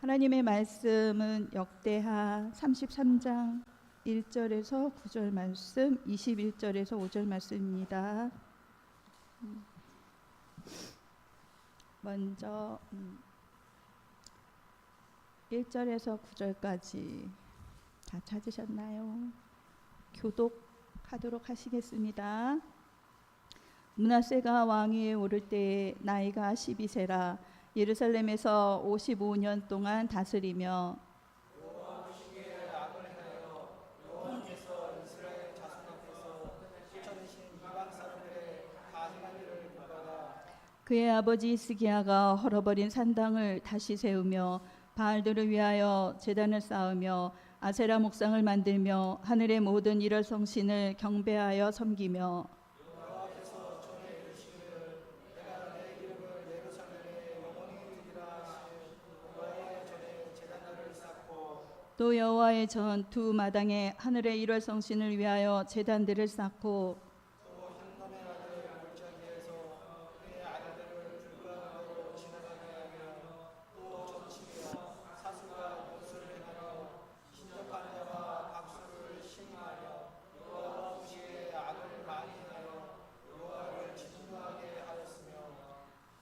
하나님의 말씀은 역대하 33장 1절에서 9절 말씀, 21절에서 5절 말씀입니다. 먼저 1절에서 9절까지 다 찾으셨나요? 교독하도록 하시겠습니다. 므낫세가 왕위에 오를 때 나이가 12세라 예루살렘에서 55년 동안 다스리며 그의 아버지 스기야가 헐어버린 산당을 다시 세우며 바알들을 위하여 제단을 쌓으며 아세라 목상을 만들며 하늘의 모든 일월 성신을 경배하여 섬기며 또 여호와의 전 두 마당에 하늘의 일월 성신을 위하여 제단들을 쌓고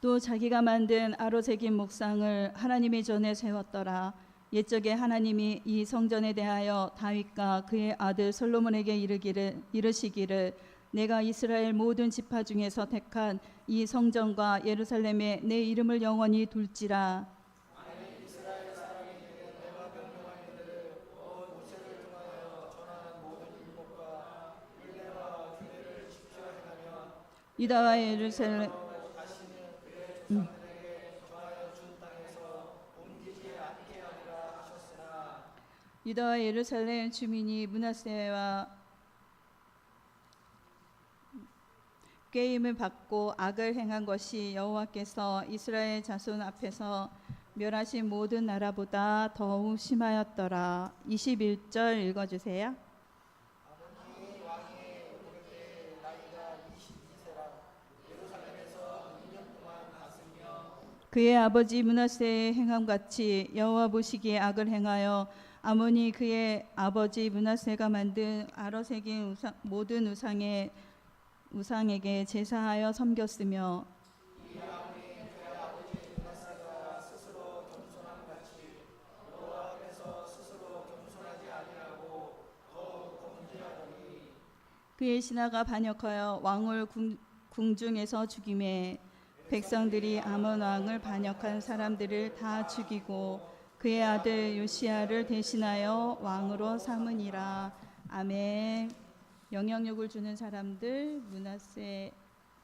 또 자기가 만든 아로새긴 목상을 하나님의 전에 세웠더라. 옛적에 하나님이 이 성전에 대하여 다윗과 그의 아들 솔로몬에게 이르시기를 내가 이스라엘 모든 지파 중에서 택한 이 성전과 예루살렘에 내 이름을 영원히 둘지라. 유다와 예루살렘 유다와 예루살렘 주민이 므낫세와 꾀임을 받고 악을 행한 것이 여호와께서 이스라엘 자손 앞에서 멸하신 모든 나라보다 더욱 심하였더라. 21절 읽어주세요. 그의 아버지 므낫세의 행함같이 여호와 보시기에 악을 행하여 아몬이 그의 아버지 므낫세가 만든 아로새긴 모든 우상에게 제사하여 섬겼으며 그의 신하가 반역하여 왕을 궁중에서 죽임에 백성들이 아몬 왕을 반역한 사람들을 다 죽이고 그의 아들 요시야를 대신하여 왕으로 삼으니라. 아멘. 영향력을 주는 사람들 므낫세,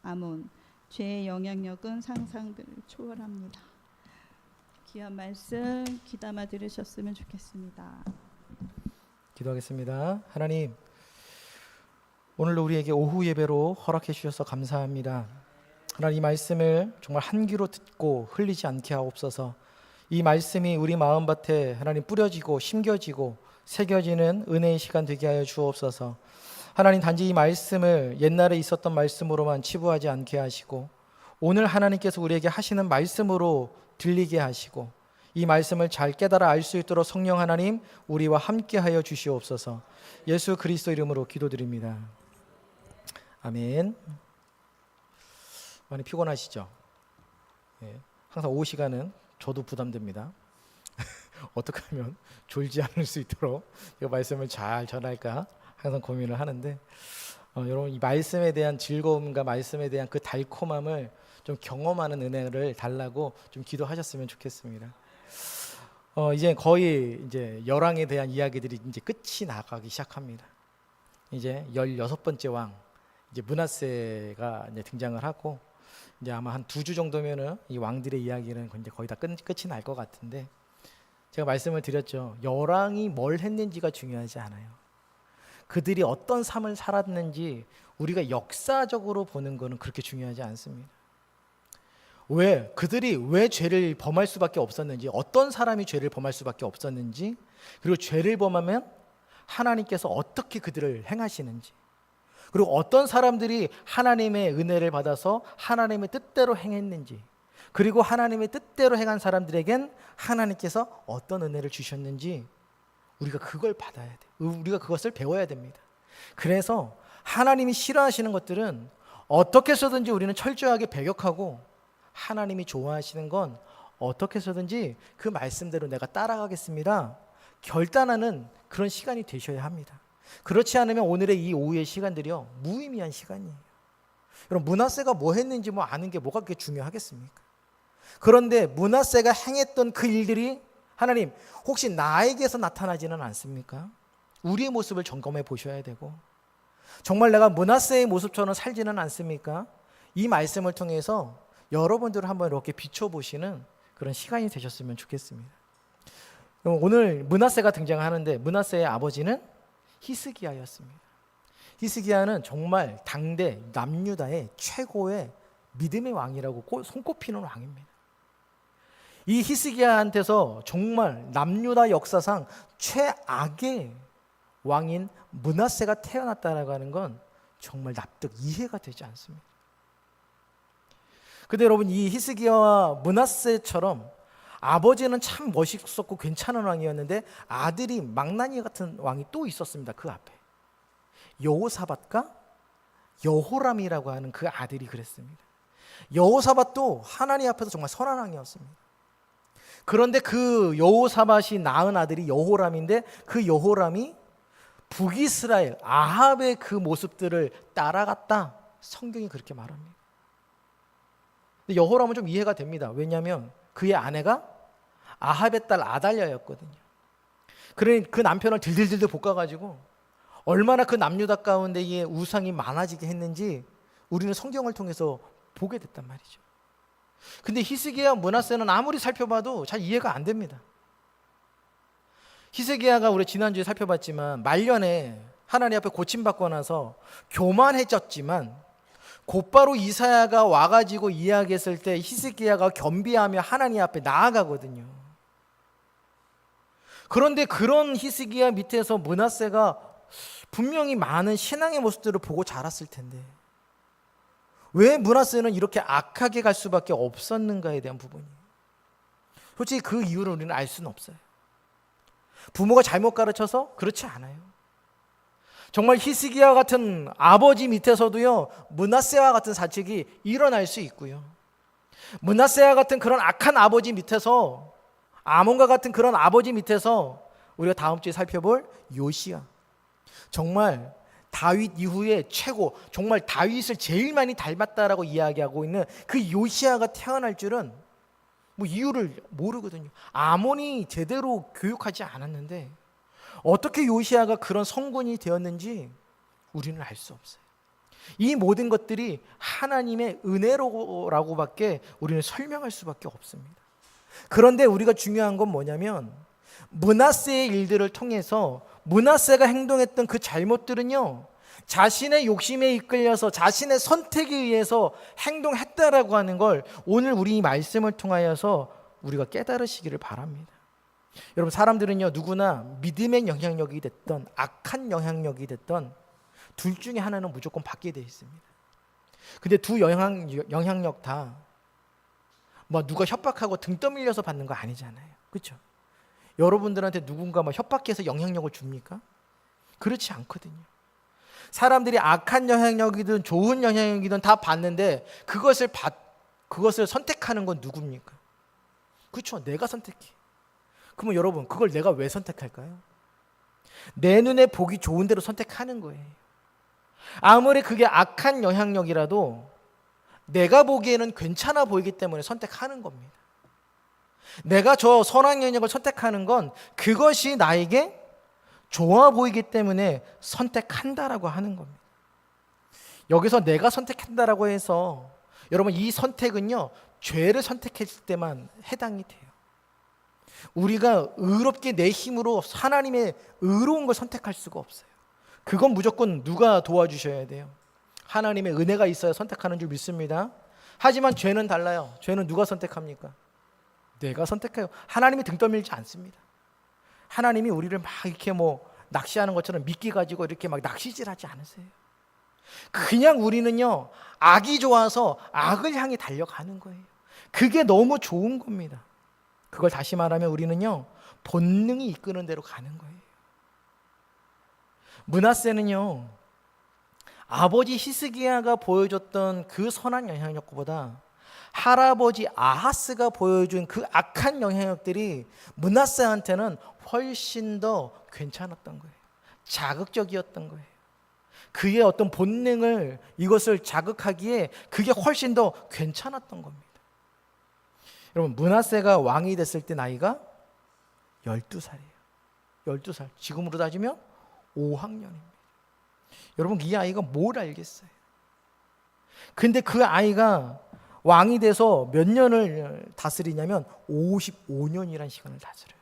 아몬. 죄의 영향력은 상상들을 초월합니다. 귀한 말씀 귀담아 들으셨으면 좋겠습니다. 기도하겠습니다. 하나님, 오늘도 우리에게 오후 예배로 허락해 주셔서 감사합니다. 하나님, 이 말씀을 정말 한 귀로 듣고 흘리지 않게 하옵소서. 이 말씀이 우리 마음밭에 하나님 뿌려지고 심겨지고 새겨지는 은혜의 시간 되게 하여 주옵소서. 하나님, 단지 이 말씀을 옛날에 있었던 말씀으로만 치부하지 않게 하시고 오늘 하나님께서 우리에게 하시는 말씀으로 들리게 하시고 이 말씀을 잘 깨달아 알 수 있도록 성령 하나님 우리와 함께 하여 주시옵소서. 예수 그리스도 이름으로 기도드립니다. 아멘. 많이 피곤하시죠? 예, 항상 오후 시간은 저도 부담됩니다. 어떻게 하면 졸지 않을 수 있도록 이 말씀을 잘 전할까 항상 고민을 하는데 여러분, 이 말씀에 대한 즐거움과 말씀에 대한 그 달콤함을 좀 경험하는 은혜를 달라고 좀 기도하셨으면 좋겠습니다. 이제 거의 이제 열왕에 대한 이야기들이 이제 끝이 나가기 시작합니다. 이제 16번째 왕 이제 므낫세가 이제 등장을 하고 이제 아마 한 2주 정도면은 이 왕들의 이야기는 이제 거의 다 끝이 날 것 같은데, 제가 말씀을 드렸죠. 열왕이 뭘 했는지가 중요하지 않아요. 그들이 어떤 삶을 살았는지 우리가 역사적으로 보는 것은 그렇게 중요하지 않습니다. 그들이 왜 죄를 범할 수밖에 없었는지, 어떤 사람이 죄를 범할 수밖에 없었는지, 그리고 죄를 범하면 하나님께서 어떻게 그들을 행하시는지, 그리고 어떤 사람들이 하나님의 은혜를 받아서 하나님의 뜻대로 행했는지, 그리고 하나님의 뜻대로 행한 사람들에겐 하나님께서 어떤 은혜를 주셨는지 우리가 그걸 받아야 돼. 우리가 그것을 배워야 됩니다. 그래서 하나님이 싫어하시는 것들은 어떻게 해서든지 우리는 철저하게 배격하고, 하나님이 좋아하시는 건 어떻게 해서든지 그 말씀대로 내가 따라가겠습니다, 결단하는 그런 시간이 되셔야 합니다. 그렇지 않으면 오늘의 이 오후의 시간들이요, 무의미한 시간이에요. 여러분, 므낫세가 뭐 했는지 뭐 아는 게 뭐가 그렇게 중요하겠습니까? 그런데 므낫세가 행했던 그 일들이 하나님 혹시 나에게서 나타나지는 않습니까? 우리의 모습을 점검해 보셔야 되고, 정말 내가 므낫세의 모습처럼 살지는 않습니까? 이 말씀을 통해서 여러분들을 한번 이렇게 비춰보시는 그런 시간이 되셨으면 좋겠습니다. 오늘 므낫세가 등장하는데, 므낫세의 아버지는 히스기야였습니다. 히스기야는 정말 당대 남유다의 최고의 믿음의 왕이라고 손꼽히는 왕입니다. 이 히스기야한테서 정말 남유다 역사상 최악의 왕인 므낫세가 태어났다라고 하는 건 정말 납득 이해가 되지 않습니다. 근데 여러분, 이 히스기야와 므낫세처럼 아버지는 참 멋있었고 괜찮은 왕이었는데 아들이 망나니 같은 왕이 또 있었습니다. 그 앞에 여호사밧과 여호람이라고 하는 그 아들이 그랬습니다. 여호사밧도 하나님 앞에서 정말 선한 왕이었습니다. 그런데 그 여호사밧이 낳은 아들이 여호람인데, 그 여호람이 북이스라엘 아합의 그 모습들을 따라갔다, 성경이 그렇게 말합니다. 근데 여호람은 좀 이해가 됩니다. 왜냐하면 그의 아내가 아합의 딸 아달랴였거든요. 그러니 그 남편을 들들들 볶아가지고 얼마나 그 남유다 가운데에 우상이 많아지게 했는지 우리는 성경을 통해서 보게 됐단 말이죠. 근데 히스기야, 므낫세는 아무리 살펴봐도 잘 이해가 안 됩니다. 히스기야가 우리 지난주에 살펴봤지만 말년에 하나님 앞에 고침받고 나서 교만해졌지만, 곧바로 이사야가 와가지고 이야기했을 때 히스기야가 겸비하며 하나님 앞에 나아가거든요. 그런데 그런 히스기야 밑에서 므낫세가 분명히 많은 신앙의 모습들을 보고 자랐을 텐데 왜 므낫세는 이렇게 악하게 갈 수밖에 없었는가에 대한 부분이, 솔직히 그 이유를 우리는 알 수는 없어요. 부모가 잘못 가르쳐서? 그렇지 않아요. 정말 히스기야 같은 아버지 밑에서도요, 므낫세와 같은 사책이 일어날 수 있고요, 므낫세와 같은 그런 악한 아버지 밑에서, 아몬과 같은 그런 아버지 밑에서 우리가 다음 주에 살펴볼 요시야, 정말 다윗 이후에 최고, 정말 다윗을 제일 많이 닮았다라고 이야기하고 있는 그 요시야가 태어날 줄은 뭐 이유를 모르거든요. 아몬이 제대로 교육하지 않았는데 어떻게 요시야가 그런 성군이 되었는지 우리는 알 수 없어요. 이 모든 것들이 하나님의 은혜로라고밖에 우리는 설명할 수밖에 없습니다. 그런데 우리가 중요한 건 뭐냐면, 므낫세의 일들을 통해서 므낫세가 행동했던 그 잘못들은요, 자신의 욕심에 이끌려서 자신의 선택에 의해서 행동했다라고 하는 걸 오늘 우리 이 말씀을 통하여서 우리가 깨달으시기를 바랍니다. 여러분, 사람들은요, 누구나 믿음의 영향력이 됐던 악한 영향력이 됐던 둘 중에 하나는 무조건 받게 되어 있습니다. 근데 두 영향력 다 뭐 누가 협박하고 등 떠밀려서 받는 거 아니잖아요. 그렇죠? 여러분들한테 누군가 막 협박해서 영향력을 줍니까? 그렇지 않거든요. 사람들이 악한 영향력이든 좋은 영향력이든 다 받는데 그것을 선택하는 건 누굽니까? 그렇죠? 내가 선택해. 그러면 여러분, 그걸 내가 왜 선택할까요? 내 눈에 보기 좋은 대로 선택하는 거예요. 아무리 그게 악한 영향력이라도 내가 보기에는 괜찮아 보이기 때문에 선택하는 겁니다. 내가 저 선한 영향력을 선택하는 건 그것이 나에게 좋아 보이기 때문에 선택한다라고 하는 겁니다. 여기서 내가 선택한다라고 해서 여러분, 이 선택은요, 죄를 선택했을 때만 해당이 돼요. 우리가 의롭게 내 힘으로 하나님의 의로운 걸 선택할 수가 없어요. 그건 무조건 누가 도와주셔야 돼요? 하나님의 은혜가 있어야 선택하는 줄 믿습니다. 하지만 죄는 달라요. 죄는 누가 선택합니까? 내가 선택해요. 하나님이 등 떠밀지 않습니다. 하나님이 우리를 막 이렇게 뭐 낚시하는 것처럼 미끼 가지고 이렇게 막 낚시질하지 않으세요. 그냥 우리는요, 악이 좋아서 악을 향해 달려가는 거예요. 그게 너무 좋은 겁니다. 그걸 다시 말하면 우리는요, 본능이 이끄는 대로 가는 거예요. 므낫세는요, 아버지 히스기야가 보여줬던 그 선한 영향력보다 할아버지 아하스가 보여준 그 악한 영향력들이 므낫세한테는 훨씬 더 괜찮았던 거예요. 자극적이었던 거예요. 그의 어떤 본능을, 이것을 자극하기에 그게 훨씬 더 괜찮았던 겁니다. 여러분, 므낫세가 왕이 됐을 때 나이가 12살이에요. 12살. 지금으로 따지면 5학년입니다. 여러분, 이 아이가 뭘 알겠어요? 근데 그 아이가 왕이 돼서 몇 년을 다스리냐면 55년이라는 시간을 다스려요.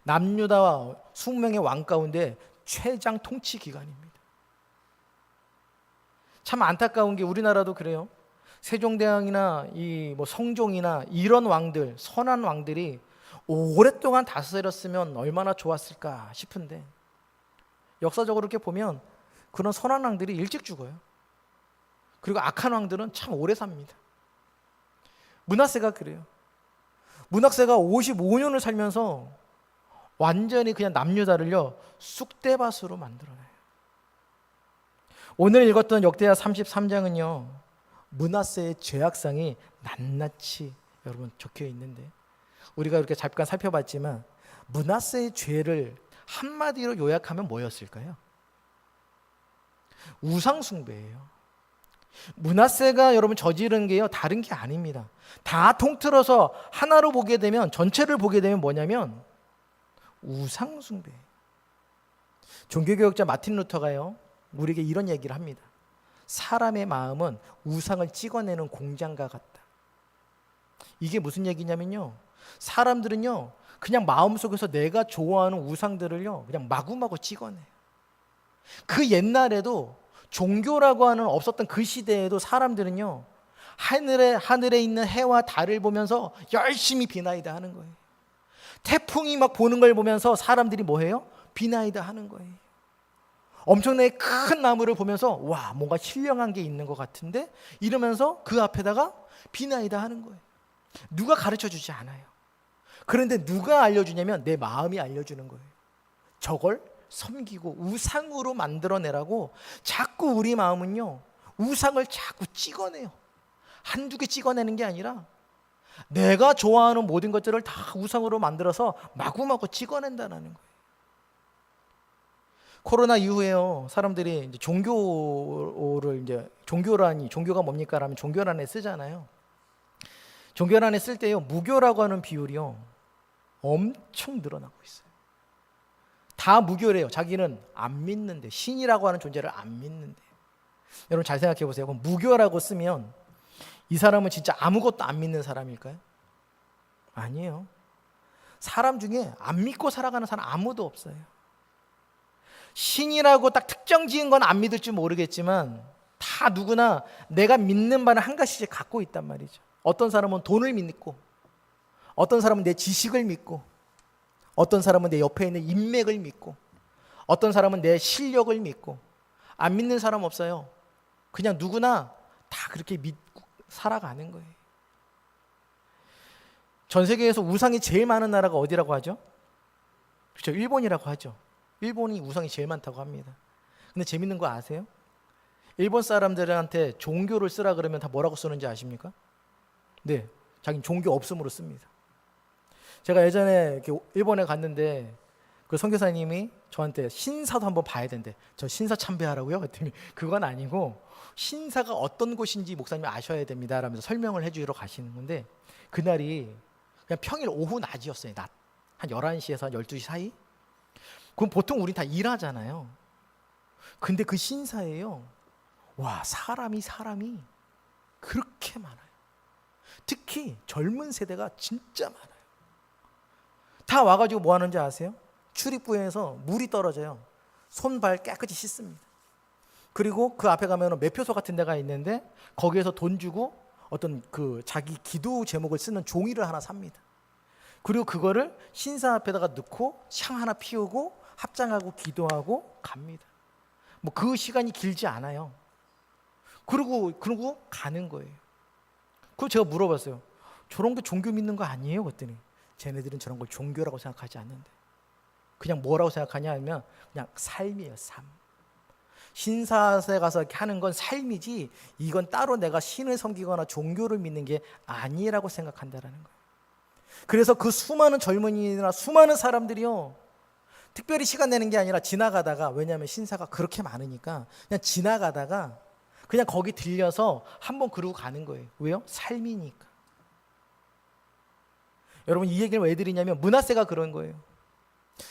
남유다와 20명의 왕 가운데 최장 통치 기간입니다. 참 안타까운 게 우리나라도 그래요. 세종대왕이나 이 성종이나 이런 왕들, 선한 왕들이 오랫동안 다스렸으면 얼마나 좋았을까 싶은데, 역사적으로 이렇게 보면 그런 선한 왕들이 일찍 죽어요. 그리고 악한 왕들은 참 오래 삽니다. 므낫세가 그래요. 므낫세가 55년을 살면서 완전히 그냥 남유다를요, 쑥대밭으로 만들어내요. 오늘 읽었던 역대하 33장은요, 므낫세의 죄악상이 낱낱이 여러분 적혀 있는데, 우리가 이렇게 잠깐 살펴봤지만 므낫세의 죄를 한마디로 요약하면 뭐였을까요? 우상 숭배예요. 므낫세가 여러분 저지른 게요, 다른 게 아닙니다. 다 통틀어서 하나로 보게 되면, 전체를 보게 되면 뭐냐면 우상 숭배. 종교개혁자 마틴 루터가요, 우리에게 이런 얘기를 합니다. 사람의 마음은 우상을 찍어내는 공장과 같다. 이게 무슨 얘기냐면요, 사람들은요 그냥 마음속에서 내가 좋아하는 우상들을요 그냥 마구마구 찍어내요. 그 옛날에도 종교라고 하는 없었던 그 시대에도 사람들은요 하늘에 있는 해와 달을 보면서 열심히 비나이다 하는 거예요. 태풍이 막 보는 걸 보면서 사람들이 뭐해요? 비나이다 하는 거예요. 엄청나게 큰 나무를 보면서 와, 뭔가 신령한 게 있는 것 같은데 이러면서 그 앞에다가 비나이다 하는 거예요. 누가 가르쳐 주지 않아요. 그런데 누가 알려주냐면 내 마음이 알려주는 거예요. 저걸 섬기고 우상으로 만들어내라고 자꾸 우리 마음은요 우상을 자꾸 찍어내요. 한두 개 찍어내는 게 아니라 내가 좋아하는 모든 것들을 다 우상으로 만들어서 마구마구 찍어낸다는 거예요. 코로나 이후에요, 사람들이 이제 종교를 종교가 뭡니까라면 종교란에 쓰잖아요. 종교란에 쓸 때요, 무교라고 하는 비율이요 엄청 늘어나고 있어요. 다 무교래요. 자기는 안 믿는데, 신이라고 하는 존재를 안 믿는데. 여러분 잘 생각해 보세요. 그럼 무교라고 쓰면 이 사람은 진짜 아무것도 안 믿는 사람일까요? 아니에요. 사람 중에 안 믿고 살아가는 사람 아무도 없어요. 신이라고 딱 특정 지은 건 안 믿을지 모르겠지만 다 누구나 내가 믿는 바는 한 가지씩 갖고 있단 말이죠. 어떤 사람은 돈을 믿고, 어떤 사람은 내 지식을 믿고, 어떤 사람은 내 옆에 있는 인맥을 믿고, 어떤 사람은 내 실력을 믿고. 안 믿는 사람 없어요. 그냥 누구나 다 그렇게 믿고 살아가는 거예요. 전 세계에서 우상이 제일 많은 나라가 어디라고 하죠? 그렇죠, 일본이라고 하죠. 일본이 우상이 제일 많다고 합니다. 근데 재밌는 거 아세요? 일본 사람들한테 종교를 쓰라 그러면 다 뭐라고 쓰는지 아십니까? 네, 자기는 종교 없음으로 씁니다. 제가 예전에 일본에 갔는데 그 선교사님이 저한테 신사도 한번 봐야 된대. 저 신사 참배하라고요? 그랬더니 그건 아니고 신사가 어떤 곳인지 목사님이 아셔야 됩니다 라면서 설명을 해주러 가시는 건데, 그날이 그냥 평일 오후 낮이었어요. 낮. 한 11시에서 한 12시 사이? 그럼 보통 우린 다 일하잖아요. 근데 그 신사에요, 와, 사람이 그렇게 많아요. 특히 젊은 세대가 진짜 많아요. 다 와가지고 뭐 하는지 아세요? 출입구에서 물이 떨어져요. 손발 깨끗이 씻습니다. 그리고 그 앞에 가면 매표소 같은 데가 있는데 거기에서 돈 주고 어떤 그 자기 기도 제목을 쓰는 종이를 하나 삽니다. 그리고 그거를 신사 앞에다가 넣고 향 하나 피우고 합장하고 기도하고 갑니다. 뭐 그 시간이 길지 않아요. 그리고 가는 거예요. 그거 제가 물어봤어요. 저런 게 종교 믿는 거 아니에요? 그랬더니 쟤네들은 저런 걸 종교라고 생각하지 않는데 그냥 뭐라고 생각하냐 하면 그냥 삶이에요. 삶. 신사에 가서 이렇게 하는 건 삶이지 이건 따로 내가 신을 섬기거나 종교를 믿는 게 아니라고 생각한다라는 거예요. 그래서 그 수많은 젊은이나 수많은 사람들이요, 특별히 시간 내는 게 아니라 지나가다가, 왜냐하면 신사가 그렇게 많으니까 그냥 지나가다가 그냥 거기 들려서 한번 그러고 가는 거예요. 왜요? 삶이니까. 여러분, 이 얘기를 왜 드리냐면 므낫세가 그런 거예요.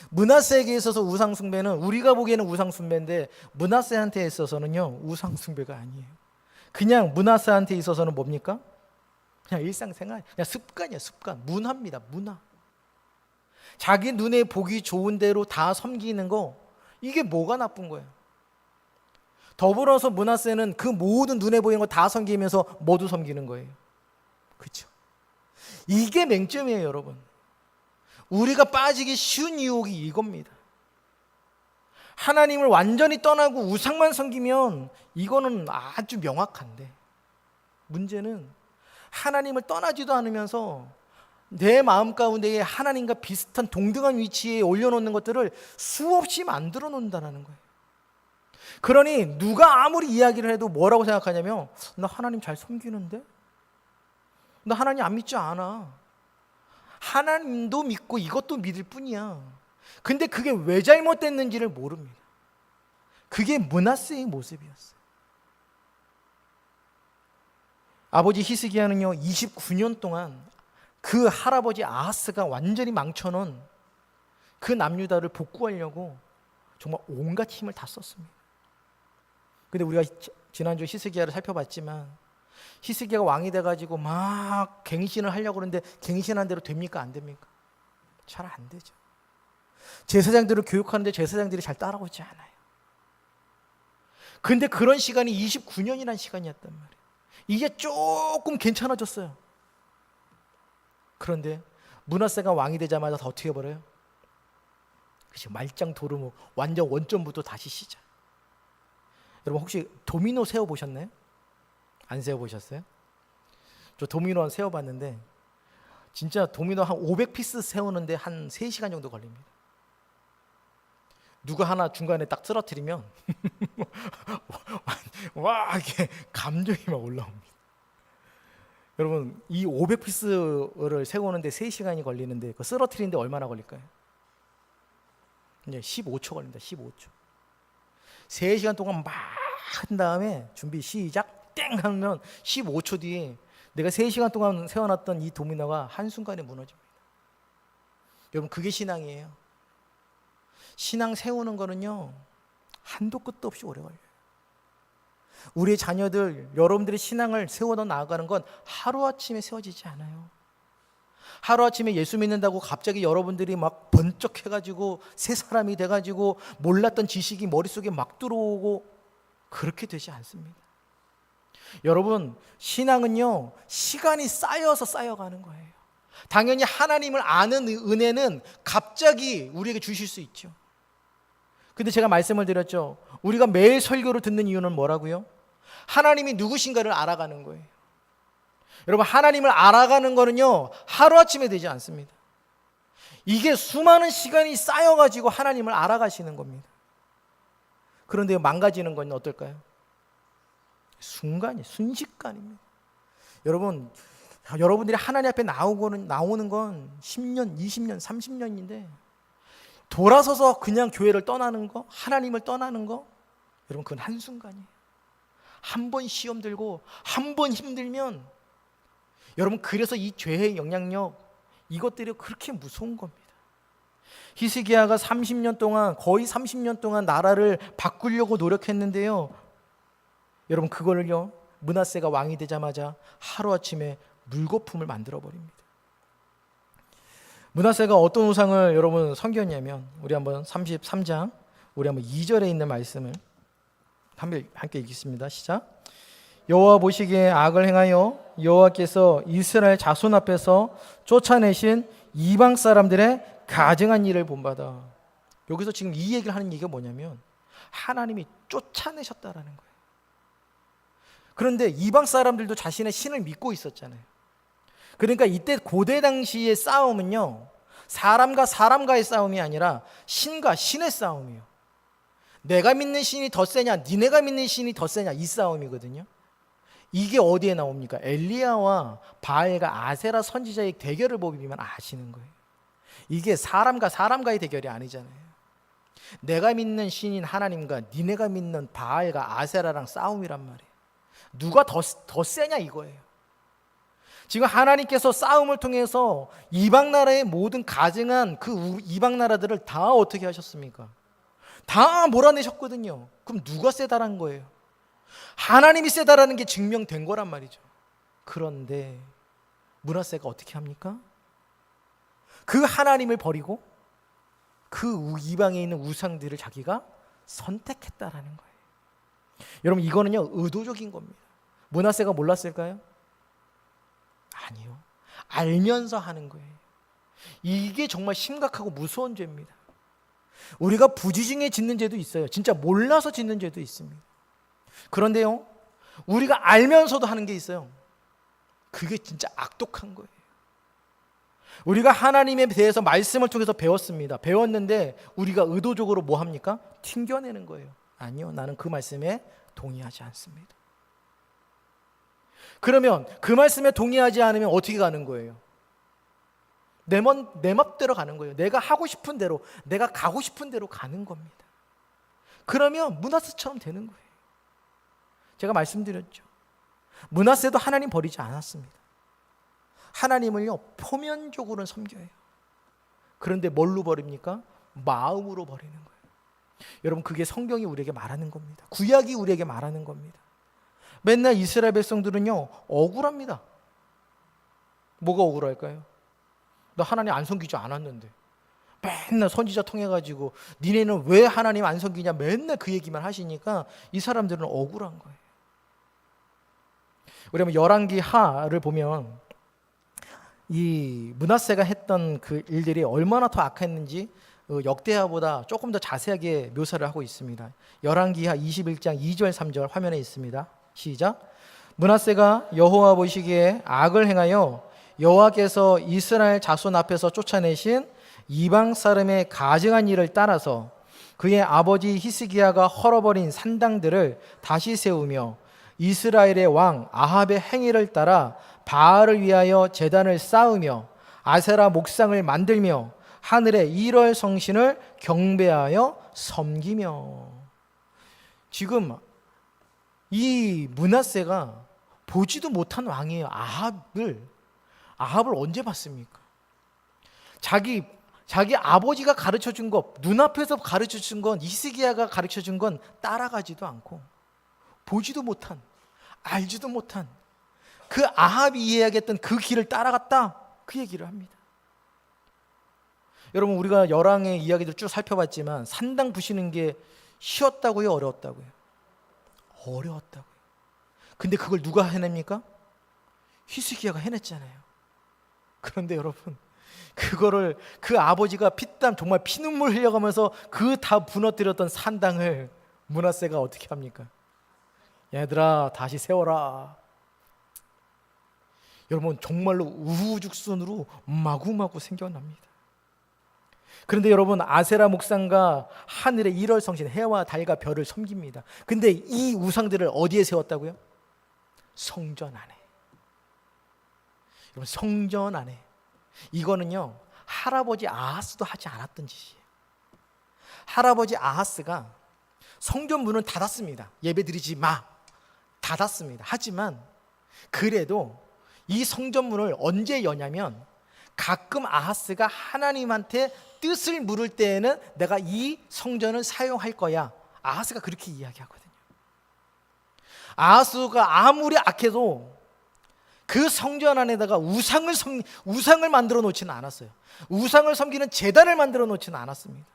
므낫세에게 있어서 우상숭배는 우리가 보기에는 우상숭배인데 므낫세한테 있어서는요 우상숭배가 아니에요. 그냥 므낫세한테 있어서는 뭡니까? 그냥 일상생활, 그냥 습관이야. 습관, 문화입니다. 문화. 자기 눈에 보기 좋은 대로 다 섬기는 거, 이게 뭐가 나쁜 거예요? 더불어서 므낫세는 그 모든 눈에 보이는 거 다 섬기면서 모두 섬기는 거예요. 그렇죠? 이게 맹점이에요, 여러분. 우리가 빠지기 쉬운 유혹이 이겁니다. 하나님을 완전히 떠나고 우상만 섬기면 이거는 아주 명확한데, 문제는 하나님을 떠나지도 않으면서 내 마음 가운데에 하나님과 비슷한 동등한 위치에 올려놓는 것들을 수없이 만들어 놓는다는 거예요. 그러니 누가 아무리 이야기를 해도 뭐라고 생각하냐면, 나 하나님 잘 섬기는데? 나 하나님 안 믿지 않아. 하나님도 믿고 이것도 믿을 뿐이야. 근데 그게 왜 잘못됐는지를 모릅니다. 그게 므낫세의 모습이었어요. 아버지 히스기야는요 29년 동안 그 할아버지 아하스가 완전히 망쳐놓은 그 남유다를 복구하려고 정말 온갖 힘을 다 썼습니다. 근데 우리가 지난주 히스기야를 살펴봤지만 히스기야가 왕이 돼가지고 막 갱신을 하려고 그러는데 갱신한 대로 됩니까? 안 됩니까? 잘 안 되죠. 제사장들을 교육하는데 제사장들이 잘 따라오지 않아요. 근데 그런 시간이 29년이라는 시간이었단 말이에요. 이제 조금 괜찮아졌어요. 그런데 므낫세가 왕이 되자마자 다 어떻게 해버려요? 그치, 말짱 도루묵, 완전 원점부터 다시 시작. 여러분 혹시 도미노 세워보셨나요? 안 세워보셨어요? 저 도미노 세워봤는데 진짜 도미노 한 500피스 세우는데 한 3시간 정도 걸립니다. 누가 하나 중간에 딱 쓰러뜨리면 와 이게 감정이 막 올라옵니다. 여러분 이 500피스를 세우는데 3시간이 걸리는데 그 쓰러뜨리는데 얼마나 걸릴까요? 이제 15초 걸립니다. 15초. 3시간 동안 막 한 다음에 준비 시작 땡 하면 15초 뒤에 내가 3시간 동안 세워놨던 이 도미노가 한순간에 무너집니다. 여러분 그게 신앙이에요. 신앙 세우는 거는요 한도 끝도 없이 오래 걸려요. 우리 자녀들, 여러분들의 신앙을 세워 나가는 건 하루아침에 세워지지 않아요. 하루아침에 예수 믿는다고 갑자기 여러분들이 막 번쩍해가지고 새 사람이 돼가지고 몰랐던 지식이 머릿속에 막 들어오고 그렇게 되지 않습니다. 여러분 신앙은요 시간이 쌓여서 쌓여가는 거예요. 당연히 하나님을 아는 은혜는 갑자기 우리에게 주실 수 있죠. 근데 제가 말씀을 드렸죠. 우리가 매일 설교를 듣는 이유는 뭐라고요? 하나님이 누구신가를 알아가는 거예요. 여러분 하나님을 알아가는 거는요 하루아침에 되지 않습니다. 이게 수많은 시간이 쌓여가지고 하나님을 알아가시는 겁니다. 그런데 망가지는 건 어떨까요? 순식간입니다. 여러분, 여러분들이 하나님 앞에 나오는 건 10년, 20년, 30년인데 돌아서서 그냥 교회를 떠나는 거, 하나님을 떠나는 거, 여러분 그건 한순간이에요. 한 번 시험 들고 한 번 힘들면 여러분 그래서 이 죄의 영향력 이것들이 그렇게 무서운 겁니다. 히스기야가 30년 동안 거의 30년 동안 나라를 바꾸려고 노력했는데요. 여러분 그거를요 므낫세가 왕이 되자마자 하루아침에 물거품을 만들어 버립니다. 므낫세가 어떤 우상을 여러분 섬겼냐면 우리 한번 33장 우리 한번 2절에 있는 말씀을 함께 읽겠습니다. 시작. 여호와 보시기에 악을 행하여 여호와께서 이스라엘 자손 앞에서 쫓아내신 이방 사람들의 가증한 일을 본받아. 여기서 지금 이 얘기를 하는 얘기가 뭐냐면 하나님이 쫓아내셨다라는 거예요. 그런데 이방 사람들도 자신의 신을 믿고 있었잖아요. 그러니까 이때 고대 당시의 싸움은요, 사람과 사람과의 싸움이 아니라 신과 신의 싸움이에요. 내가 믿는 신이 더 세냐, 니네가 믿는 신이 더 세냐, 이 싸움이거든요. 이게 어디에 나옵니까? 엘리야와 바알과 아세라 선지자의 대결을 보면 아시는 거예요. 이게 사람과 사람과의 대결이 아니잖아요. 내가 믿는 신인 하나님과 니네가 믿는 바알과 아세라랑 싸움이란 말이에요. 누가 더 세냐 이거예요. 지금 하나님께서 싸움을 통해서 이방 나라의 모든 가증한 그 이방 나라들을 다 어떻게 하셨습니까? 다 몰아내셨거든요. 그럼 누가 세다라는 거예요? 하나님이 세다라는 게 증명된 거란 말이죠. 그런데 므낫세가 어떻게 합니까? 그 하나님을 버리고 그 이방에 있는 우상들을 자기가 선택했다라는 거예요. 여러분, 이거는요 의도적인 겁니다. 므낫세가 몰랐을까요? 아니요. 알면서 하는 거예요. 이게 정말 심각하고 무서운 죄입니다. 우리가 부지중에 짓는 죄도 있어요. 진짜 몰라서 짓는 죄도 있습니다. 그런데요, 우리가 알면서도 하는 게 있어요. 그게 진짜 악독한 거예요. 우리가 하나님에 대해서 말씀을 통해서 배웠습니다. 배웠는데 우리가 의도적으로 뭐 합니까? 튕겨내는 거예요. 아니요, 나는 그 말씀에 동의하지 않습니다. 그러면 그 말씀에 동의하지 않으면 어떻게 가는 거예요? 내 맘대로 가는 거예요. 내가 하고 싶은 대로, 내가 가고 싶은 대로 가는 겁니다. 그러면 므낫세처럼 되는 거예요. 제가 말씀드렸죠. 므낫세도 하나님 버리지 않았습니다. 하나님을요 표면적으로는 섬겨요. 그런데 뭘로 버립니까? 마음으로 버리는 거예요. 여러분, 그게 성경이 우리에게 말하는 겁니다. 구약이 우리에게 말하는 겁니다. 맨날 이스라엘 백성들은요 억울합니다. 뭐가 억울할까요? 나 하나님 안 섬기지 않았는데, 맨날 선지자 통해가지고 니네는 왜 하나님 안 섬기냐 맨날 그 얘기만 하시니까 이 사람들은 억울한 거예요. 우리 한번 열왕기 하를 보면 이 므낫세가 했던 그 일들이 얼마나 더 악했는지 역대하보다 조금 더 자세하게 묘사를 하고 있습니다. 열왕기하 21장 2절 3절 화면에 있습니다. 시작. 므낫세가 여호와 보시기에 악을 행하여 여호와께서 이스라엘 자손 앞에서 쫓아내신 이방 사람의 가증한 일을 따라서 그의 아버지 히스기야가 헐어버린 산당들을 다시 세우며 이스라엘의 왕 아합의 행위를 따라 바알을 위하여 제단을 쌓으며 아세라 목상을 만들며 하늘의 일월 성신을 경배하여 섬기며. 지금 이 므낫세가 보지도 못한 왕이에요. 아합을 언제 봤습니까? 자기 아버지가 가르쳐준 것, 눈앞에서 가르쳐준 건, 히스기야가 가르쳐준 건 따라가지도 않고 보지도 못한, 알지도 못한 그 아합이 이해하겠던 그 길을 따라갔다, 그 얘기를 합니다. 여러분, 우리가 열왕의 이야기들 쭉 살펴봤지만 산당 부시는 게 쉬웠다고요, 어려웠다고요? 어려웠다고요. 근데 그걸 누가 해냅니까? 히스기야가 해냈잖아요. 그런데 여러분, 그거를 그 아버지가 피땀 정말 피눈물 흘려가면서 그 다 무너뜨렸던 산당을 므낫세가 어떻게 합니까? 얘들아 다시 세워라. 여러분, 정말로 우후죽순으로 마구마구 생겨납니다. 그런데 여러분, 아세라 목상과 하늘의 일월 성신 해와 달과 별을 섬깁니다. 근데 이 우상들을 어디에 세웠다고요? 성전 안에. 여러분, 성전 안에. 이거는요 할아버지 아하스도 하지 않았던 짓이에요. 할아버지 아하스가 성전 문은 닫았습니다. 예배드리지 마, 닫았습니다. 하지만 그래도 이 성전 문을 언제 여냐면 가끔 아하스가 하나님한테 뜻을 물을 때에는 내가 이 성전을 사용할 거야. 아하스가 그렇게 이야기하거든요. 아하스가 아무리 악해도 그 성전 안에다가 우상을 만들어 놓지는 않았어요. 우상을 섬기는 제단을 만들어 놓지는 않았습니다.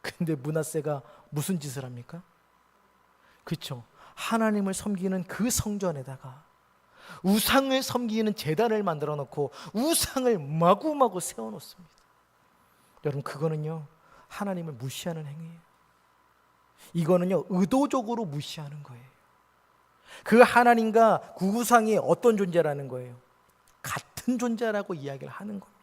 근데 므낫세가 무슨 짓을 합니까? 그렇죠. 하나님을 섬기는 그 성전에다가 우상을 섬기는 제단을 만들어 놓고 우상을 마구마구 세워 놓습니다. 여러분, 그거는요 하나님을 무시하는 행위예요. 이거는요 의도적으로 무시하는 거예요. 그 하나님과 그 우상이 어떤 존재라는 거예요? 같은 존재라고 이야기를 하는 겁니다.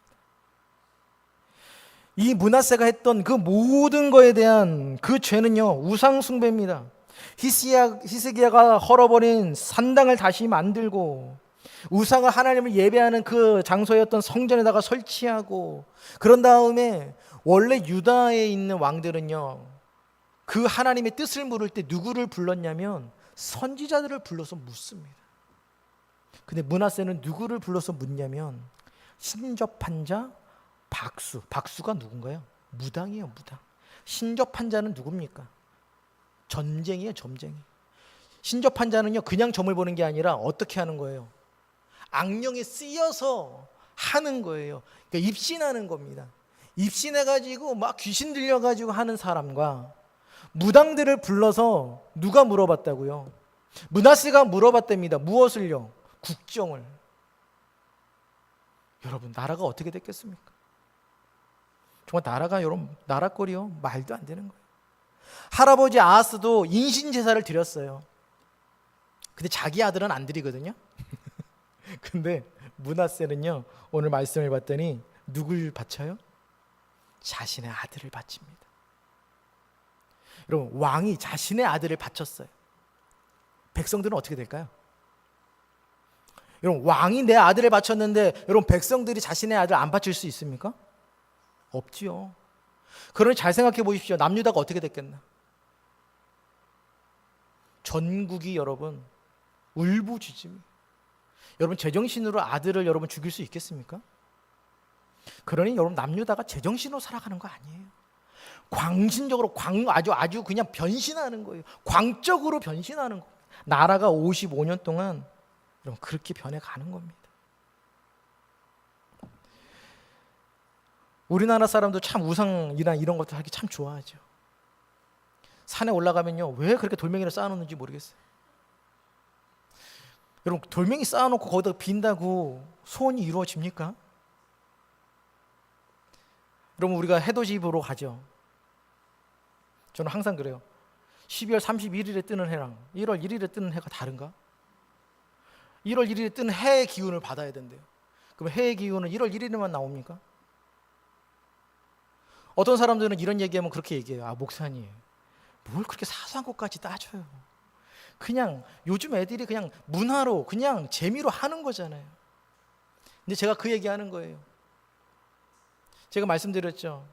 이 므낫세가 했던 그 모든 거에 대한 그 죄는요, 우상 숭배입니다. 히스기야가 헐어버린 산당을 다시 만들고 우상을 하나님을 예배하는 그 장소였던 성전에다가 설치하고, 그런 다음에 원래 유다에 있는 왕들은요, 그 하나님의 뜻을 물을 때 누구를 불렀냐면 선지자들을 불러서 묻습니다. 근데 므낫세는 누구를 불러서 묻냐면 신접한 자 박수가 누군가요? 무당이에요, 무당. 신접한 자는 누굽니까? 전쟁이에요, 전쟁이. 신접한 자는요, 그냥 점을 보는 게 아니라 어떻게 하는 거예요? 악령에 쓰여서 하는 거예요. 그러니까 입신하는 겁니다. 입신해가지고 막 귀신 들려가지고 하는 사람과 무당들을 불러서 누가 물어봤다고요? 므낫세가 물어봤답니다. 무엇을요? 국정을. 여러분, 나라가 어떻게 됐겠습니까? 정말 나라가, 여러분, 나라꼴이요, 말도 안 되는 거예요. 할아버지 아하스도 인신제사를 드렸어요. 근데 자기 아들은 안 드리거든요. 근데 므낫세는요, 오늘 말씀을 봤더니 누굴 바쳐요? 자신의 아들을 바칩니다. 여러분, 왕이 자신의 아들을 바쳤어요. 백성들은 어떻게 될까요? 여러분, 왕이 내 아들을 바쳤는데 여러분, 백성들이 자신의 아들 안 바칠 수 있습니까? 없지요. 그러니 잘 생각해 보십시오. 남유다가 어떻게 됐겠나? 전국이 여러분 울부짖음이. 여러분, 제정신으로 아들을 여러분 죽일 수 있겠습니까? 그러니 여러분, 남유다가 제정신으로 살아가는 거 아니에요. 광신적으로 아주 그냥 변신하는 거예요. 광적으로 변신하는 거. 나라가 55년 동안 여러분 그렇게 변해가는 겁니다. 우리나라 사람도 참 우상이나 이런 것들 하기 참 좋아하죠. 산에 올라가면요, 왜 그렇게 돌멩이를 쌓아놓는지 모르겠어요. 여러분, 돌멩이 쌓아놓고 거기다 빈다고 소원이 이루어집니까? 여러분, 우리가 해돋이 보러 가죠. 저는 항상 그래요. 12월 31일에 뜨는 해랑 1월 1일에 뜨는 해가 다른가? 1월 1일에 뜨는 해의 기운을 받아야 된대요. 그럼 해의 기운은 1월 1일에만 나옵니까? 어떤 사람들은 이런 얘기하면 그렇게 얘기해요. 아, 목사님, 뭘 그렇게 사소한 것까지 따져요. 그냥 요즘 애들이 그냥 문화로, 그냥 재미로 하는 거잖아요. 근데 제가 그 얘기하는 거예요. 제가 말씀드렸죠.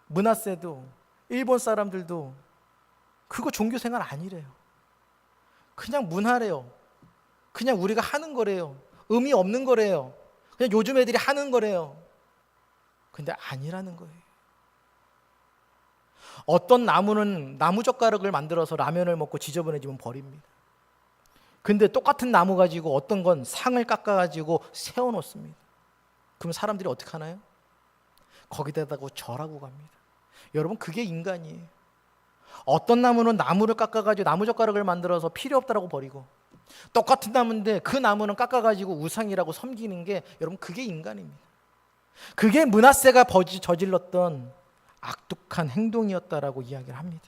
므낫세도 일본 사람들도 그거 종교 생활 아니래요. 그냥 문화래요. 그냥 우리가 하는 거래요. 의미 없는 거래요. 그냥 요즘 애들이 하는 거래요. 근데 아니라는 거예요. 어떤 나무는 나무젓가락을 만들어서 라면을 먹고 지저분해지면 버립니다. 근데 똑같은 나무 가지고 어떤 건 상을 깎아가지고 세워놓습니다. 그럼 사람들이 어떻게 하나요? 거기다가 절하고 갑니다. 여러분, 그게 인간이에요. 어떤 나무는 나무를 깎아가지고 나무젓가락을 만들어서 필요 없다라고 버리고, 똑같은 나무인데 그 나무는 깎아가지고 우상이라고 섬기는 게, 여러분, 그게 인간입니다. 그게 므낫세가 저질렀던 악독한 행동이었다라고 이야기를 합니다.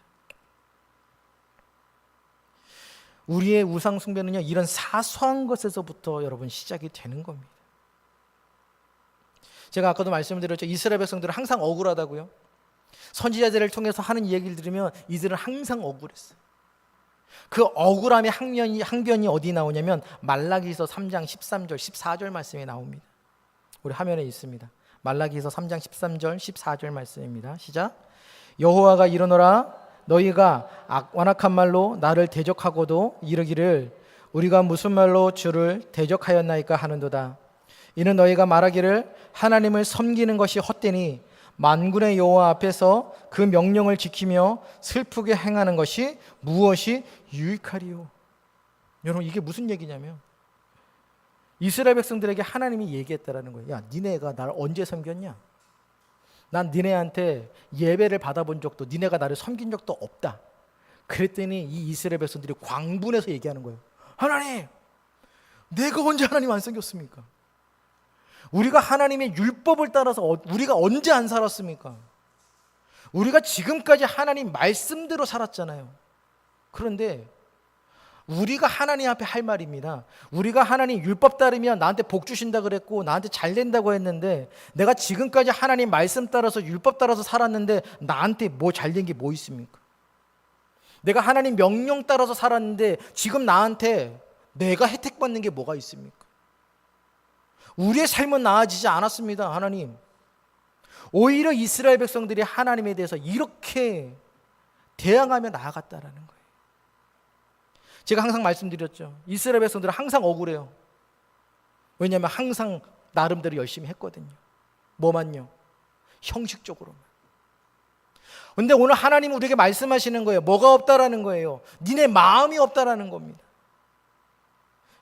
우리의 우상 숭배는요, 이런 사소한 것에서부터 여러분 시작이 되는 겁니다. 제가 아까도 말씀드렸죠. 이스라엘 백성들은 항상 억울하다고요. 선지자들을 통해서 하는 이야기를 들으면 이들은 항상 억울했어요. 그 억울함의 항변이 어디 나오냐면 말라기서 3장 13절 14절 말씀에 나옵니다. 우리 화면에 있습니다. 말라기서 3장 13절 14절 말씀입니다. 시작. 여호와가 이르노라, 너희가 완악한 말로 나를 대적하고도 이르기를 우리가 무슨 말로 주를 대적하였나이까 하는도다. 이는 너희가 말하기를 하나님을 섬기는 것이 헛되니 만군의 여호와 앞에서 그 명령을 지키며 슬프게 행하는 것이 무엇이 유익하리요. 여러분, 이게 무슨 얘기냐면 이스라엘 백성들에게 하나님이 얘기했다라는 거예요. 야, 니네가 나를 언제 섬겼냐? 난 니네한테 예배를 받아본 적도, 니네가 나를 섬긴 적도 없다. 그랬더니 이 이스라엘 백성들이 광분해서 얘기하는 거예요. 하나님, 내가 언제 하나님 안 섬겼습니까? 우리가 하나님의 율법을 따라서 우리가 언제 안 살았습니까? 우리가 지금까지 하나님 말씀대로 살았잖아요. 그런데 우리가 하나님 앞에 할 말입니다. 우리가 하나님 율법 따르면 나한테 복 주신다 그랬고 나한테 잘 된다고 했는데, 내가 지금까지 하나님 말씀 따라서 율법 따라서 살았는데 나한테 뭐 잘 된 게 뭐 있습니까? 내가 하나님 명령 따라서 살았는데 지금 나한테 내가 혜택 받는 게 뭐가 있습니까? 우리의 삶은 나아지지 않았습니다. 하나님, 오히려 이스라엘 백성들이 하나님에 대해서 이렇게 대항하며 나아갔다라는 거예요. 제가 항상 말씀드렸죠. 이스라엘 백성들은 항상 억울해요. 왜냐하면 항상 나름대로 열심히 했거든요. 뭐만요? 형식적으로만. 근데 오늘 하나님은 우리에게 말씀하시는 거예요. 뭐가 없다라는 거예요? 니네 마음이 없다라는 겁니다.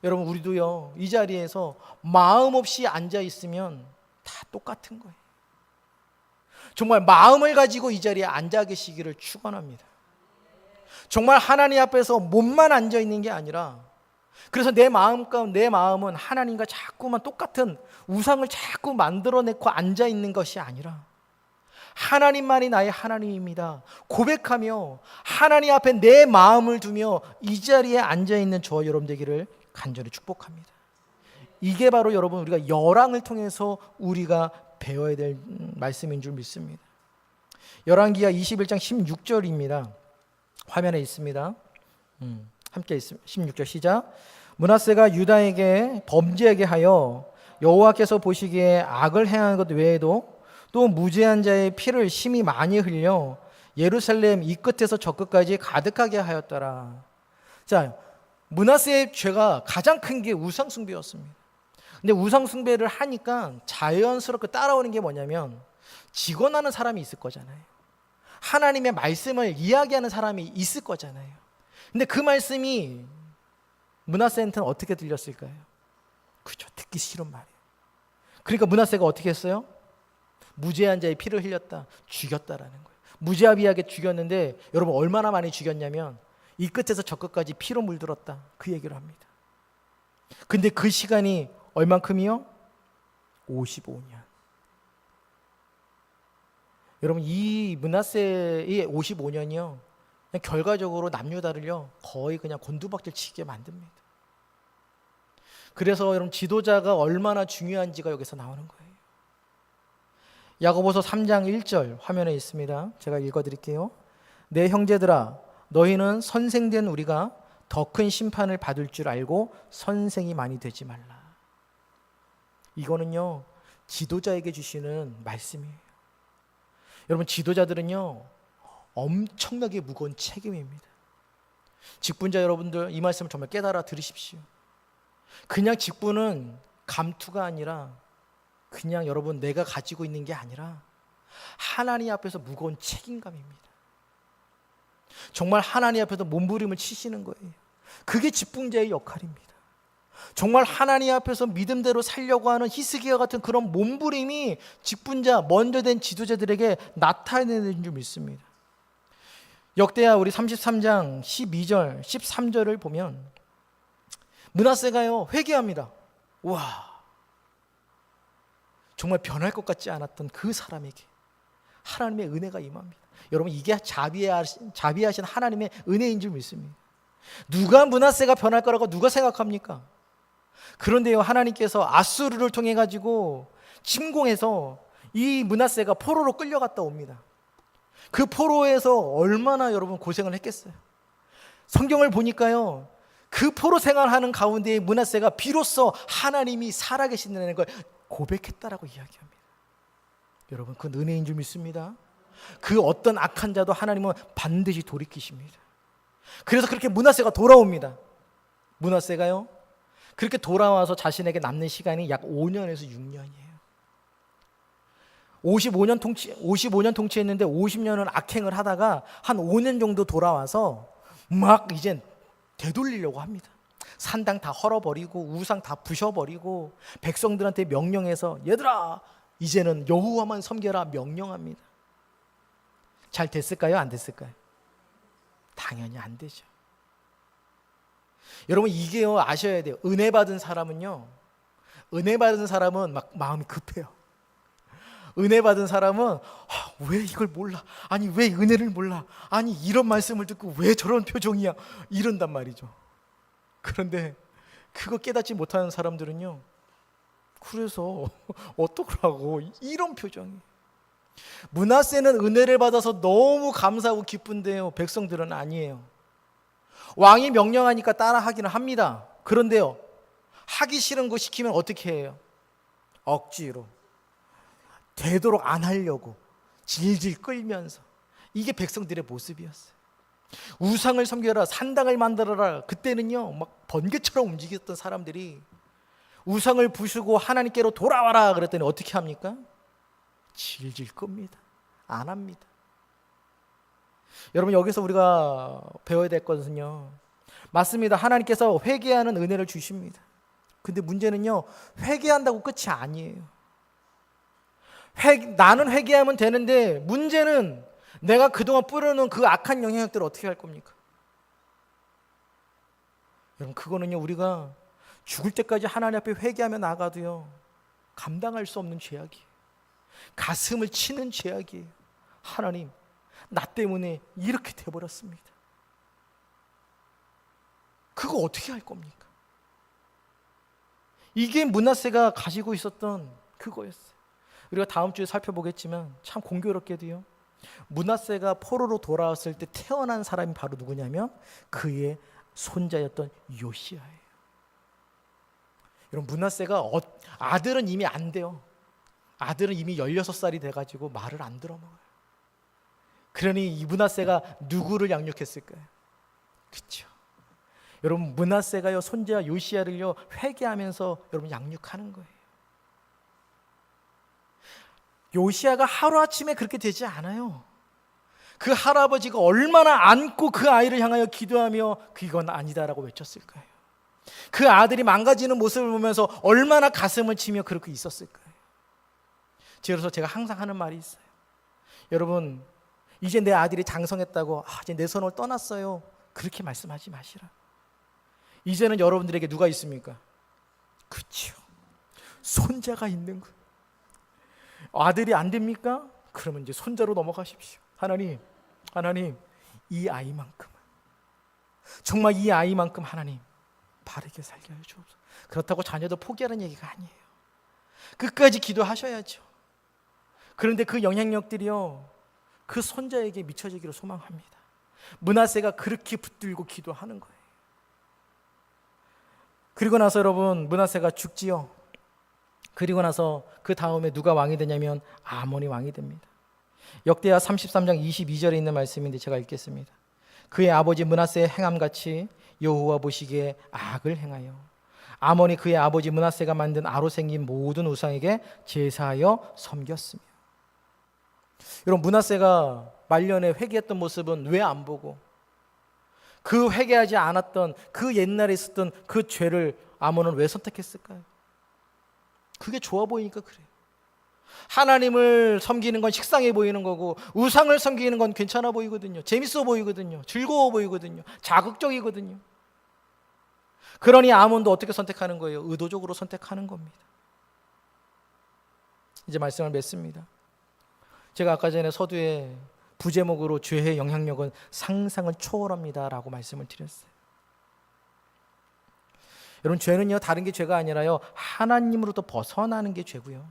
여러분, 우리도요, 이 자리에서 마음 없이 앉아 있으면 다 똑같은 거예요. 정말 마음을 가지고 이 자리에 앉아 계시기를 축원합니다. 정말 하나님 앞에서 몸만 앉아 있는 게 아니라, 그래서 내 마음은 하나님과 자꾸만 똑같은 우상을 자꾸 만들어내고 앉아 있는 것이 아니라, 하나님만이 나의 하나님입니다 고백하며 하나님 앞에 내 마음을 두며 이 자리에 앉아 있는 저와 여러분 되기를 간절히 축복합니다. 이게 바로 여러분, 우리가 열왕을 통해서 우리가 배워야 될 말씀인 줄 믿습니다. 열왕기하 21장 16절입니다. 화면에 있습니다. 함께 16절 시작. 므낫세가 유다에게 범죄하게 하여 여호와께서 보시기에 악을 행한 것 외에도 또 무죄한 자의 피를 심히 많이 흘려 예루살렘 이 끝에서 저 끝까지 가득하게 하였더라. 자, 므낫세의 죄가 가장 큰 게 우상 숭배였습니다. 근데 우상 숭배를 하니까 자연스럽게 따라오는 게 뭐냐면, 직언하는 사람이 있을 거잖아요. 하나님의 말씀을 이야기하는 사람이 있을 거잖아요. 근데 그 말씀이 므낫세한테는 어떻게 들렸을까요? 그죠, 듣기 싫은 말이에요. 그러니까 므낫세가 어떻게 했어요? 무죄한 자의 피를 흘렸다, 죽였다라는 거예요. 무자비하게 죽였는데 여러분, 얼마나 많이 죽였냐면 이 끝에서 저 끝까지 피로 물들었다, 그 얘기를 합니다. 근데 그 시간이 얼만큼이요? 55년. 여러분, 이 므낫세의 55년이요, 그냥 결과적으로 남유다를요 거의 그냥 곤두박질 치게 만듭니다. 그래서 여러분, 지도자가 얼마나 중요한지가 여기서 나오는 거예요. 야고보서 3장 1절 화면에 있습니다. 제가 읽어드릴게요. 내 형제들아, 너희는 선생된 우리가 더 큰 심판을 받을 줄 알고 선생이 많이 되지 말라. 이거는요, 지도자에게 주시는 말씀이에요. 여러분, 지도자들은요 엄청나게 무거운 책임입니다. 직분자 여러분들, 이 말씀을 정말 깨달아 들으십시오. 그냥 직분은 감투가 아니라, 그냥 여러분 내가 가지고 있는 게 아니라 하나님 앞에서 무거운 책임감입니다. 정말 하나님 앞에서 몸부림을 치시는 거예요. 그게 직분자의 역할입니다. 정말 하나님 앞에서 믿음대로 살려고 하는 히스기야 같은 그런 몸부림이 직분자, 먼저 된 지도자들에게 나타내는 줄 믿습니다. 역대하 우리 33장 12절 13절을 보면 므낫세가요 회개합니다. 와, 정말 변할 것 같지 않았던 그 사람에게 하나님의 은혜가 임합니다. 여러분, 이게 자비하신 하나님의 은혜인 줄 믿습니다. 누가 므낫세가 변할 거라고 누가 생각합니까? 그런데요, 하나님께서 아수르를 통해 가지고 침공해서 이 므낫세가 포로로 끌려갔다 옵니다. 그 포로에서 얼마나 여러분 고생을 했겠어요. 성경을 보니까요, 그 포로 생활하는 가운데 므낫세가 비로소 하나님이 살아계신다는 걸 고백했다라고 이야기합니다. 여러분, 그 은혜인 줄 믿습니다. 그 어떤 악한 자도 하나님은 반드시 돌이키십니다. 그래서 그렇게 므낫세가 돌아옵니다. 므낫세가요 그렇게 돌아와서 자신에게 남는 시간이 약 5년에서 6년이에요. 55년 통치했는데 50년은 악행을 하다가 한 5년 정도 돌아와서 막 이젠 되돌리려고 합니다. 산당 다 헐어버리고 우상 다 부셔버리고 백성들한테 명령해서, 얘들아 이제는 여호와만 섬겨라 명령합니다. 잘 됐을까요? 안 됐을까요? 당연히 안 되죠. 여러분, 이게요 아셔야 돼요. 은혜 받은 사람은 막 마음이 급해요. 은혜 받은 사람은 왜 이걸 몰라? 아니 왜 은혜를 몰라? 아니 이런 말씀을 듣고 왜 저런 표정이야? 이런단 말이죠. 그런데 그거 깨닫지 못하는 사람들은요, 그래서 어떡하라고 이런 표정이. 므낫세는 은혜를 받아서 너무 감사하고 기쁜데요, 백성들은 아니에요. 왕이 명령하니까 따라하기는 합니다. 그런데요, 하기 싫은 거 시키면 어떻게 해요? 억지로, 되도록 안 하려고 질질 끌면서. 이게 백성들의 모습이었어요. 우상을 섬겨라, 산당을 만들어라. 그때는요, 막 번개처럼 움직였던 사람들이 우상을 부수고 하나님께로 돌아와라 그랬더니 어떻게 합니까? 질질 끕니다. 안 합니다. 여러분, 여기서 우리가 배워야 될 것은요, 맞습니다. 하나님께서 회개하는 은혜를 주십니다. 근데 문제는요, 회개한다고 끝이 아니에요. 나는 회개하면 되는데, 문제는 내가 그동안 뿌려놓은 그 악한 영향력들을 어떻게 할 겁니까? 여러분, 그거는요, 우리가 죽을 때까지 하나님 앞에 회개하며 나가도요, 감당할 수 없는 죄악이에요. 가슴을 치는 죄악이에요. 하나님, 나 때문에 이렇게 돼버렸습니다. 그거 어떻게 할 겁니까? 이게 므낫세가 가지고 있었던 그거였어요. 우리가 다음 주에 살펴보겠지만 참 공교롭게도요, 므낫세가 포로로 돌아왔을 때 태어난 사람이 바로 누구냐면 그의 손자였던 요시야예요. 여러분, 므낫세가 아들은 이미 안 돼요. 아들은 이미 16살이 돼가지고 말을 안 들어먹어요. 그러니 이 므낫세가 누구를 양육했을까요? 그렇죠. 여러분, 므낫세가요, 손자 요시야를요, 회개하면서 여러분 양육하는 거예요. 요시야가 하루아침에 그렇게 되지 않아요. 그 할아버지가 얼마나 안고 그 아이를 향하여 기도하며 그건 아니다라고 외쳤을까요? 그 아들이 망가지는 모습을 보면서 얼마나 가슴을 치며 그렇게 있었을까요? 그래서 제가 항상 하는 말이 있어요. 여러분, 이제 내 아들이 장성했다고, 이제 내 손을 떠났어요, 그렇게 말씀하지 마시라. 이제는 여러분들에게 누가 있습니까? 그렇죠, 손자가 있는 거예요. 아들이 안 됩니까? 그러면 이제 손자로 넘어가십시오. 하나님, 이 아이만큼은, 정말 이 아이만큼 하나님 바르게 살게 하여 주옵소서. 그렇다고 자녀도 포기하는 얘기가 아니에요. 끝까지 기도하셔야죠. 그런데 그 영향력들이요, 그 손자에게 미쳐지기를 소망합니다. 므낫세가 그렇게 붙들고 기도하는 거예요. 그리고 나서 여러분, 므낫세가 죽지요. 그리고 나서 그 다음에 누가 왕이 되냐면 아몬이 왕이 됩니다. 역대하 33장 22절에 있는 말씀인데 제가 읽겠습니다. 그의 아버지 므낫세의 행함같이 여호와 보시기에 악을 행하여 아몬이 그의 아버지 므낫세가 만든 아로 생긴 모든 우상에게 제사하여 섬겼으며. 여러분, 므낫세가 말년에 회개했던 모습은 왜 안 보고, 그 회개하지 않았던 그 옛날에 있었던 그 죄를 아몬은 왜 선택했을까요? 그게 좋아 보이니까 그래요. 하나님을 섬기는 건 식상해 보이는 거고, 우상을 섬기는 건 괜찮아 보이거든요. 재밌어 보이거든요. 즐거워 보이거든요. 자극적이거든요. 그러니 아몬도 어떻게 선택하는 거예요? 의도적으로 선택하는 겁니다. 이제 말씀을 맺습니다. 제가 아까 전에 서두에 부제목으로 죄의 영향력은 상상을 초월합니다 라고 말씀을 드렸어요. 여러분, 죄는요, 다른 게 죄가 아니라요, 하나님으로부터 벗어나는 게 죄고요,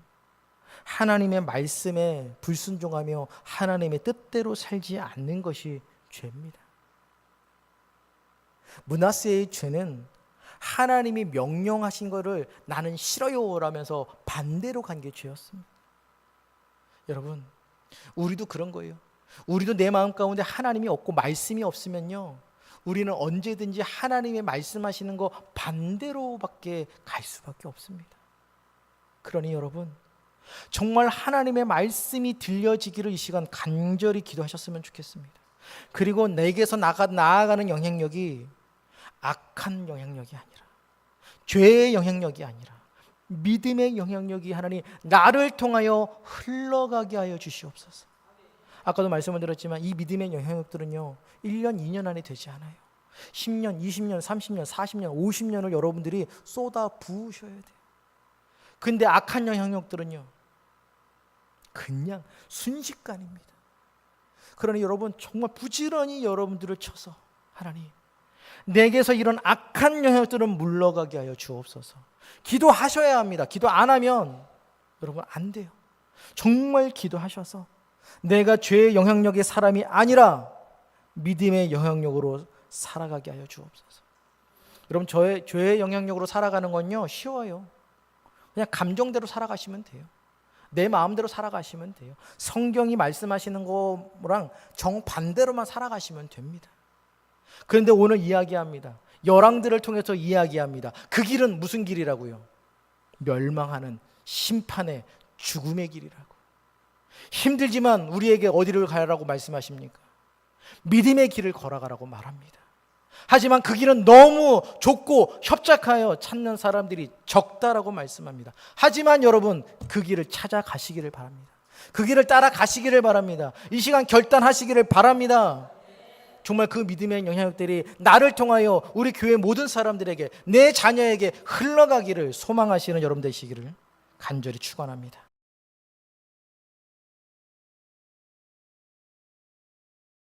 하나님의 말씀에 불순종하며 하나님의 뜻대로 살지 않는 것이 죄입니다. 므낫세의 죄는 하나님이 명령하신 것을 나는 싫어요 라면서 반대로 간 게 죄였습니다. 여러분, 우리도 그런 거예요. 우리도 내 마음 가운데 하나님이 없고 말씀이 없으면요, 우리는 언제든지 하나님의 말씀하시는 거 반대로밖에 갈 수밖에 없습니다. 그러니 여러분, 정말 하나님의 말씀이 들려지기를 이 시간 간절히 기도하셨으면 좋겠습니다. 그리고 내게서 나아가는 영향력이 악한 영향력이 아니라, 죄의 영향력이 아니라 믿음의 영향력이 하나님 나를 통하여 흘러가게 하여 주시옵소서. 아까도 말씀을 드렸지만 이 믿음의 영향력들은요, 1년, 2년 안에 되지 않아요. 10년, 20년, 30년, 40년, 50년을 여러분들이 쏟아 부으셔야 돼요. 근데 악한 영향력들은요, 그냥 순식간입니다. 그러니 여러분, 정말 부지런히 여러분들을 쳐서 하나님, 내게서 이런 악한 영향들은 물러가게 하여 주옵소서. 기도하셔야 합니다. 기도 안 하면 여러분 안 돼요. 정말 기도하셔서 내가 죄의 영향력의 사람이 아니라 믿음의 영향력으로 살아가게 하여 주옵소서. 여러분 죄의 영향력으로 살아가는 건요 쉬워요. 그냥 감정대로 살아가시면 돼요. 내 마음대로 살아가시면 돼요. 성경이 말씀하시는 거랑 정반대로만 살아가시면 됩니다. 그런데 오늘 이야기합니다. 열왕들을 통해서 이야기합니다. 그 길은 무슨 길이라고요? 멸망하는 심판의 죽음의 길이라고. 힘들지만 우리에게 어디를 가라고 말씀하십니까? 믿음의 길을 걸어가라고 말합니다. 하지만 그 길은 너무 좁고 협착하여 찾는 사람들이 적다라고 말씀합니다. 하지만 여러분 그 길을 찾아가시기를 바랍니다. 그 길을 따라가시기를 바랍니다. 이 시간 결단하시기를 바랍니다. 정말 그 믿음의 영향력들이 나를 통하여 우리 교회 모든 사람들에게 내 자녀에게 흘러가기를 소망하시는 여러분 되시기를 간절히 축원합니다.